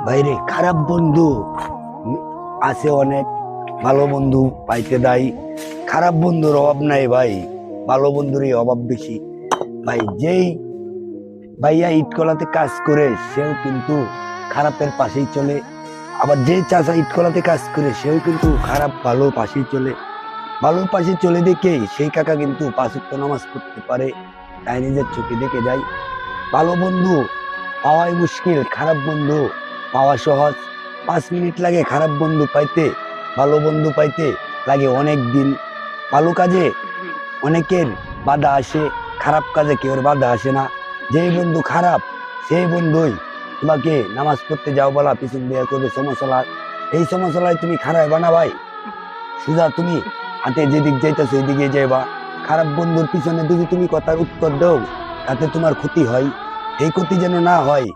ভাইরে খারাপ বন্ধু আছে অনেক, ভালো বন্ধু পাইতে দেয়। খারাপ বন্ধুর অভাব নাই ভাই, ভালো বন্ধুরই অভাব বেশি। ভাই যেই ভাইয়া ইটকলাতে কাজ করে সেও কিন্তু খারাপের পাশেই চলে, আবার যে চাচা ইটকলাতে কাজ করে সেও কিন্তু খারাপ ভালো পাশেই চলে। ভালোর পাশে চলে দেখে সেই কাকা কিন্তু পাঁচ ওয়াক্ত নামাজ পড়তে পারে, তাই নিজের চোখে দেখে যায়। ভালো বন্ধু পাওয়াই মুশকিল, খারাপ বন্ধু পাওয়া সহজ। 5 মিনিট লাগে খারাপ বন্ধু পাইতে, ভালো বন্ধু পাইতে লাগে অনেক দিন। ভালো কাজে অনেকের বাধা আসে, খারাপ কাজে কেউ বাধা আসে না। যেই বন্ধু খারাপ সেই বন্ধুই তোমাকে নামাজ পড়তে যাও বলা পিছন দিয়ে করবে সমস্যা। এই সমস্যায় তুমি খারাপ বানা ভাই, সুজা তুমি হাতে যেদিক যাইতেছো সেই দিকে যাইবা। খারাপ বন্ধুর পিছনে যদি তুমি কথার উত্তর দাও তাতে তোমার ক্ষতি হয়, এই ক্ষতি যেন না হয়